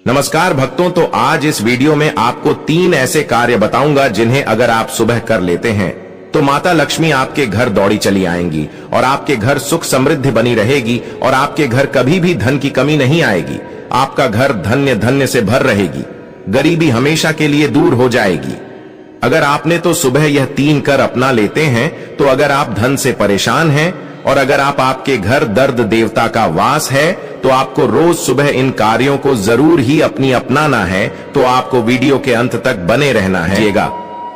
नमस्कार भक्तों, तो आज इस वीडियो में आपको 3 ऐसे कार्य बताऊंगा जिन्हें अगर आप सुबह कर लेते हैं तो माता लक्ष्मी आपके घर दौड़ी चली आएंगी और आपके घर सुख समृद्धि बनी रहेगी और आपके घर कभी भी धन की कमी नहीं आएगी। आपका घर धन्य धन्य से भर रहेगी, गरीबी हमेशा के लिए दूर हो जाएगी। अगर आपने तो सुबह यह 3 कर अपना लेते हैं तो अगर आप धन से परेशान हैं और अगर आपके घर दर्द देवता का वास है तो आपको रोज सुबह इन कार्यों को जरूर ही अपनाना है। तो आपको वीडियो के अंत तक बने रहना है।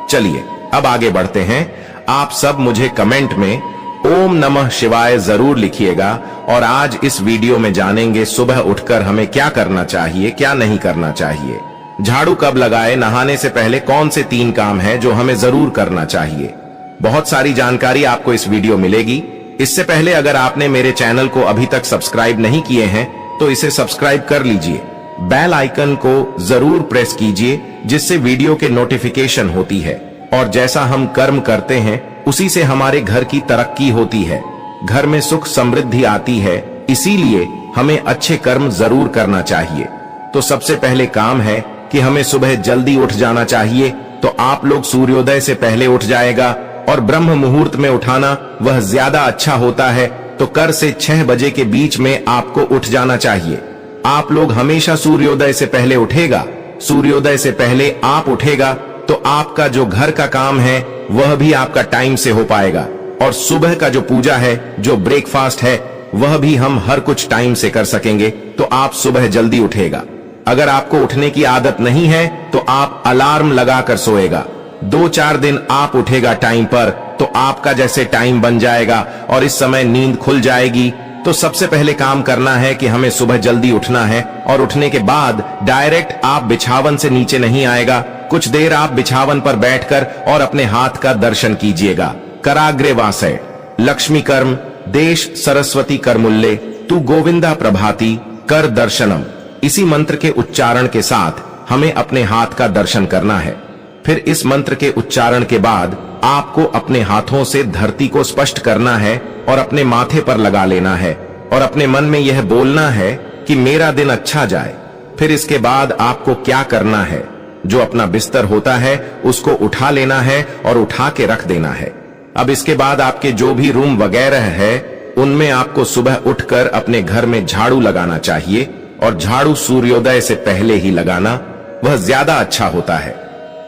चलिए अब आगे बढ़ते हैं। आप सब मुझे कमेंट में ओम नमः शिवाय जरूर लिखिएगा। और आज इस वीडियो में जानेंगे सुबह उठकर हमें क्या करना चाहिए, क्या नहीं करना चाहिए। झाड़ू कब लगाए, नहाने से पहले कौन से 3 काम हैं जो हमें जरूर करना चाहिए। बहुत सारी जानकारी आपको इस वीडियो मिलेगी। इससे पहले अगर आपने मेरे चैनल को अभी तक सब्सक्राइब नहीं किए हैं तो इसे सब्सक्राइब कर लीजिए। बेल आइकन को जरूर प्रेस कीजिए जिससे वीडियो के नोटिफिकेशन होती है। और जैसा हम कर्म करते हैं उसी से हमारे घर की तरक्की होती है, घर में सुख समृद्धि आती है। इसीलिए हमें अच्छे कर्म जरूर करना चाहिए। तो सबसे पहले काम है कि हमें सुबह जल्दी उठ जाना चाहिए। तो आप लोग सूर्योदय से पहले उठ जाएगा और ब्रह्म मुहूर्त में उठाना वह ज्यादा अच्छा होता है। तो कर से 6 बजे के बीच में आपको उठ जाना चाहिए। आप लोग हमेशा सूर्योदय से पहले उठेगा, सूर्योदय से पहले आप उठेगा तो आपका जो घर का काम है वह भी आपका टाइम से हो पाएगा। और सुबह का जो पूजा है, जो ब्रेकफास्ट है, वह भी हम हर कुछ टाइम से कर सकेंगे। तो आप सुबह जल्दी उठेगा। अगर आपको उठने की आदत नहीं है तो आप अलार्म लगाकर सोएगा। 2-4 दिन आप उठेगा टाइम पर तो आपका जैसे टाइम बन जाएगा और इस समय नींद खुल जाएगी। तो सबसे पहले काम करना है कि हमें सुबह जल्दी उठना है। और उठने के बाद डायरेक्ट आप बिछावन से नीचे नहीं आएगा। कुछ देर आप बिछावन पर बैठकर और अपने हाथ का दर्शन कीजिएगा। कराग्रे वासय लक्ष्मी कर्म देश सरस्वती करमुल्ले तू गोविंदा प्रभाती कर दर्शनम। इसी मंत्र के उच्चारण के साथ हमें अपने हाथ का दर्शन करना है। फिर इस मंत्र के उच्चारण के बाद आपको अपने हाथों से धरती को स्पर्श करना है और अपने माथे पर लगा लेना है और अपने मन में यह बोलना है कि मेरा दिन अच्छा जाए। फिर इसके बाद आपको क्या करना है, जो अपना बिस्तर होता है उसको उठा लेना है और उठा के रख देना है। अब इसके बाद आपके जो भी रूम वगैरह है उनमें आपको सुबह उठकर अपने घर में झाड़ू लगाना चाहिए। और झाड़ू सूर्योदय से पहले ही लगाना वह ज्यादा अच्छा होता है।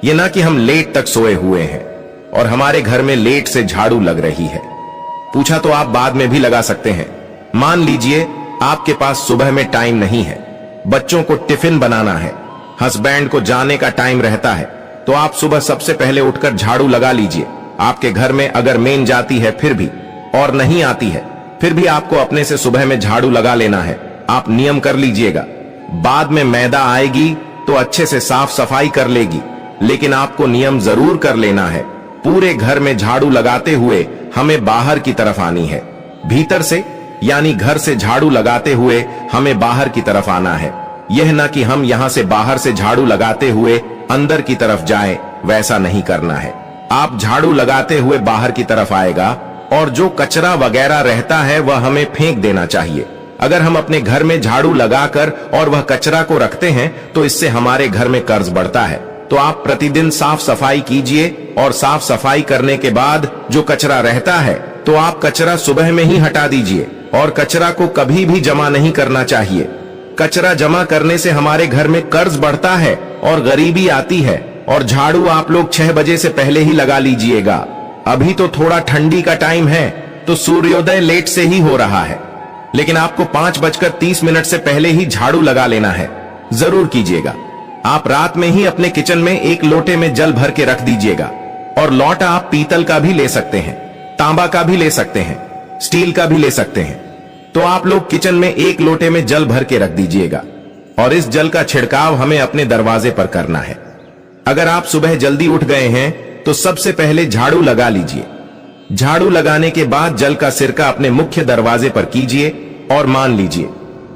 ये ना कि हम लेट तक सोए हुए हैं और हमारे घर में लेट से झाड़ू लग रही है। पूछा तो आप बाद में भी लगा सकते हैं। मान लीजिए आपके पास सुबह में टाइम नहीं है, बच्चों को टिफिन बनाना है, हस्बैंड को जाने का टाइम रहता है, तो आप सुबह सबसे पहले उठकर झाड़ू लगा लीजिए। आपके घर में अगर मेन जाती है फिर भी और नहीं आती है फिर भी आपको अपने से सुबह में झाड़ू लगा लेना है। आप नियम कर लीजिएगा। बाद में मैदा आएगी तो अच्छे से साफ सफाई कर लेगी, लेकिन आपको नियम जरूर कर लेना है। पूरे घर में झाड़ू लगाते हुए हमें बाहर की तरफ आनी है। भीतर से यानी घर से झाड़ू लगाते हुए हमें बाहर की तरफ आना है। यह ना कि हम यहां से बाहर से झाड़ू लगाते हुए अंदर की तरफ जाएं, वैसा नहीं करना है। आप झाड़ू लगाते हुए बाहर की तरफ आएगा और जो कचरा वगैरह रहता है वह हमें फेंक देना चाहिए। अगर हम अपने घर में झाड़ू लगाकर और वह कचरा को रखते हैं तो इससे हमारे घर में कर्ज बढ़ता है। तो आप प्रतिदिन साफ सफाई कीजिए और साफ सफाई करने के बाद जो कचरा रहता है तो आप कचरा सुबह में ही हटा दीजिए और कचरा को कभी भी जमा नहीं करना चाहिए। कचरा जमा करने से हमारे घर में कर्ज बढ़ता है और गरीबी आती है। और झाड़ू आप लोग 6 बजे से पहले ही लगा लीजिएगा। अभी तो थोड़ा ठंडी का टाइम है तो सूर्योदय लेट से ही हो रहा है, लेकिन आपको 5:30 से पहले ही झाड़ू लगा लेना है। जरूर कीजिएगा। आप रात में ही अपने किचन में एक लोटे में जल भर के रख दीजिएगा। और लोटा आप पीतल का भी ले सकते हैं, तांबा का भी ले सकते हैं, स्टील का भी ले सकते हैं। तो आप लोग किचन में एक लोटे में जल भर के रख दीजिएगा और इस जल का छिड़काव हमें अपने दरवाजे पर करना है। अगर आप सुबह जल्दी उठ गए हैं तो सबसे पहले झाड़ू लगा लीजिए। झाड़ू लगाने के बाद जल का सिरका अपने मुख्य दरवाजे पर कीजिए और मान लीजिए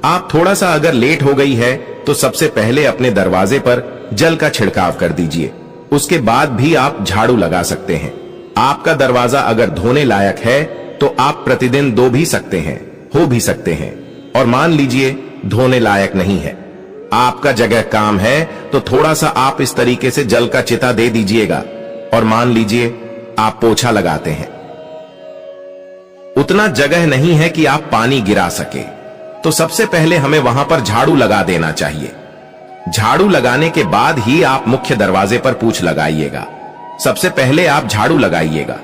आप थोड़ा सा अगर लेट हो गई है तो सबसे पहले अपने दरवाजे पर जल का छिड़काव कर दीजिए। उसके बाद भी आप झाड़ू लगा सकते हैं। आपका दरवाजा अगर धोने लायक है तो आप प्रतिदिन धो भी सकते हैं, हो भी सकते हैं। और मान लीजिए धोने लायक नहीं है, आपका जगह काम है तो थोड़ा सा आप इस तरीके से जल का चिता दे दीजिएगा। और मान लीजिए आप पोछा लगाते हैं, उतना जगह नहीं है कि आप पानी गिरा सके, तो सबसे पहले हमें वहां पर झाड़ू लगा देना चाहिए। झाड़ू लगाने के बाद ही आप मुख्य दरवाजे पर पूछ लगाइएगा। सबसे पहले आप झाड़ू लगाइएगा,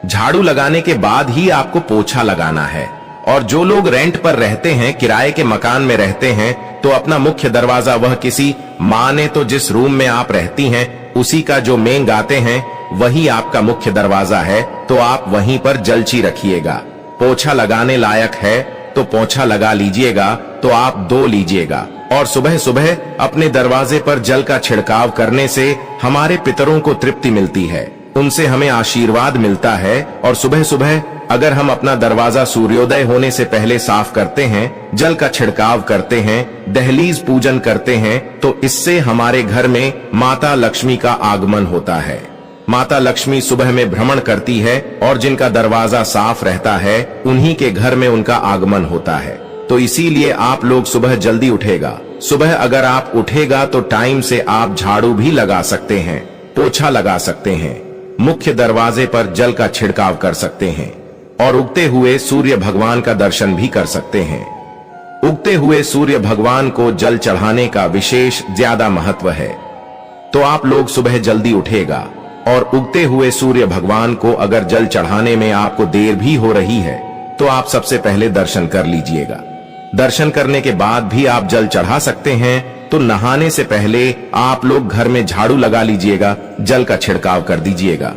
झाड़ू लगाने के बाद ही आपको पोछा लगाना है। और जो लोग रेंट पर रहते हैं, किराए के मकान में रहते हैं, तो अपना मुख्य दरवाजा वह किसी माने तो जिस रूम में आप रहती हैं उसी का जो मेन गाते हैं वही आपका मुख्य दरवाजा है, तो आप वहीं पर जलची रखिएगा। पोछा लगाने लायक है तो पोछा लगा लीजिएगा, तो आप धो लीजिएगा। और सुबह सुबह अपने दरवाजे पर जल का छिड़काव करने से हमारे पितरों को तृप्ति मिलती है, उनसे हमें आशीर्वाद मिलता है। और सुबह सुबह अगर हम अपना दरवाजा सूर्योदय होने से पहले साफ करते हैं, जल का छिड़काव करते हैं, दहलीज पूजन करते हैं, तो इससे हमारे घर में माता लक्ष्मी का आगमन होता है। माता लक्ष्मी सुबह में भ्रमण करती है और जिनका दरवाजा साफ रहता है उन्हीं के घर में उनका आगमन होता है। तो इसीलिए आप लोग सुबह जल्दी उठेगा। सुबह अगर आप उठेगा तो टाइम से आप झाड़ू भी लगा सकते हैं, पोछा लगा सकते हैं, मुख्य दरवाजे पर जल का छिड़काव कर सकते हैं और उगते हुए सूर्य भगवान का दर्शन भी कर सकते हैं। उगते हुए सूर्य भगवान को जल चढ़ाने का विशेष ज्यादा महत्व है। तो आप लोग सुबह जल्दी उठेगा और उगते हुए सूर्य भगवान को अगर जल चढ़ाने में आपको देर भी हो रही है तो आप सबसे पहले दर्शन कर लीजिएगा। दर्शन करने के बाद भी आप जल चढ़ा सकते हैं, तो नहाने से पहले आप लोग घर में झाड़ू लगा लीजिएगा, जल का छिड़काव कर दीजिएगा।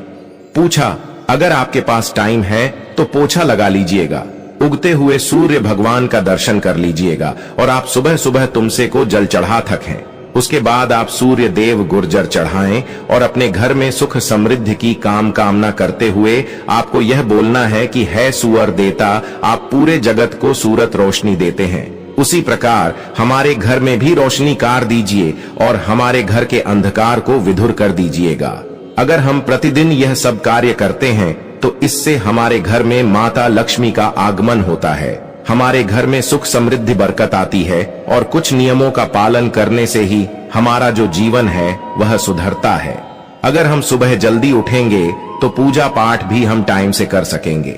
पूछा, अगर आपके पास टाइम है तो पोछा लगा लीजिएगा, उगते हुए सूर्य भगवान का दर्शन कर लीजिएगा और आप सुबह सुबह तुमसे को जल चढ़ा थकें। उसके बाद आप सूर्य देव गुर्जर चढ़ाएं और अपने घर में सुख समृद्धि की कामना करते हुए आपको यह बोलना है कि है सुअर देता, आप पूरे जगत को सूरत रोशनी देते हैं। उसी प्रकार हमारे घर में भी रोशनी कार दीजिए और हमारे घर के अंधकार को विधुर कर दीजिएगा। अगर हम प्रतिदिन यह सब कार्य करते हैं तो इससे हमारे घर में माता लक्ष्मी का आगमन होता है, हमारे घर में सुख समृद्धि बरकत आती है और कुछ नियमों का पालन करने से ही हमारा जो जीवन है वह सुधरता है। अगर हम सुबह जल्दी उठेंगे तो पूजा पाठ भी हम टाइम से कर सकेंगे।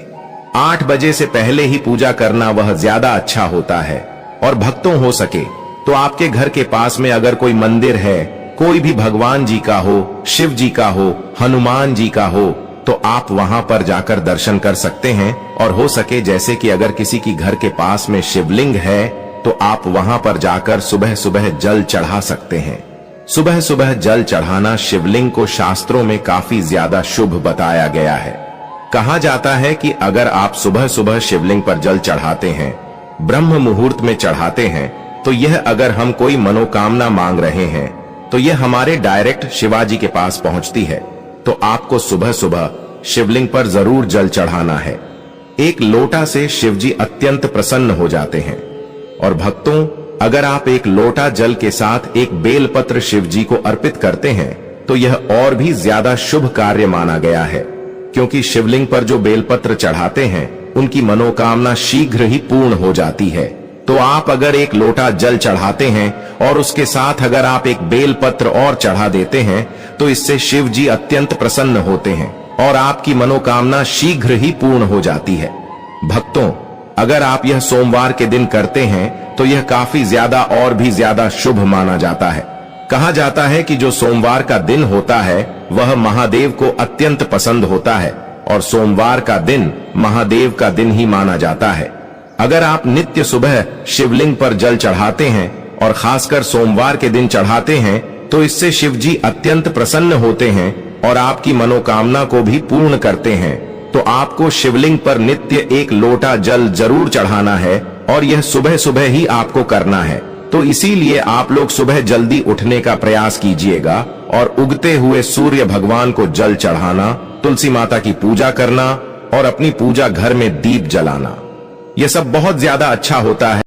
8 बजे से पहले ही पूजा करना वह ज्यादा अच्छा होता है। और भक्तों हो सके तो आपके घर के पास में अगर कोई मंदिर है, कोई भी भगवान जी का हो, शिव जी का हो, हनुमान जी का हो, तो आप वहां पर जाकर दर्शन कर सकते हैं। और हो सके जैसे कि अगर किसी की घर के पास में शिवलिंग है तो आप वहां पर जाकर सुबह सुबह जल चढ़ा सकते हैं। सुबह सुबह जल चढ़ाना शिवलिंग को शास्त्रों में काफी ज्यादा शुभ बताया गया है। कहा जाता है कि अगर आप सुबह सुबह शिवलिंग पर जल चढ़ाते हैं, ब्रह्म मुहूर्त में चढ़ाते हैं, तो यह अगर हम कोई मनोकामना मांग रहे हैं तो यह हमारे डायरेक्ट शिवाजी के पास पहुंचती है। तो आपको सुबह सुबह शिवलिंग पर जरूर जल चढ़ाना है। एक लोटा से शिवजी अत्यंत प्रसन्न हो जाते हैं। और भक्तों, अगर आप एक लोटा जल के साथ एक बेलपत्र शिवजी को अर्पित करते हैं तो यह और भी ज्यादा शुभ कार्य माना गया है, क्योंकि शिवलिंग पर जो बेलपत्र चढ़ाते हैं उनकी मनोकामना शीघ्र ही पूर्ण हो जाती है। तो आप अगर एक लोटा जल चढ़ाते हैं और उसके साथ अगर आप एक बेलपत्र और चढ़ा देते हैं तो इससे शिव जी अत्यंत प्रसन्न होते हैं और आपकी मनोकामना शीघ्र ही पूर्ण हो जाती है। भक्तों, अगर आप यह सोमवार के दिन करते हैं तो यह काफी ज्यादा और भी ज्यादा शुभ माना जाता है। कहा जाता है कि जो सोमवार का दिन होता है वह महादेव को अत्यंत पसंद होता है और सोमवार का दिन महादेव का दिन ही माना जाता है। अगर आप नित्य सुबह शिवलिंग पर जल चढ़ाते हैं और खासकर सोमवार के दिन चढ़ाते हैं तो इससे शिव जी अत्यंत प्रसन्न होते हैं और आपकी मनोकामना को भी पूर्ण करते हैं। तो आपको शिवलिंग पर नित्य एक लोटा जल जरूर चढ़ाना है और यह सुबह सुबह ही आपको करना है। तो इसीलिए आप लोग सुबह जल्दी उठने का प्रयास कीजिएगा और उगते हुए सूर्य भगवान को जल चढ़ाना, तुलसी माता की पूजा करना और अपनी पूजा घर में दीप जलाना, यह सब बहुत ज्यादा अच्छा होता है।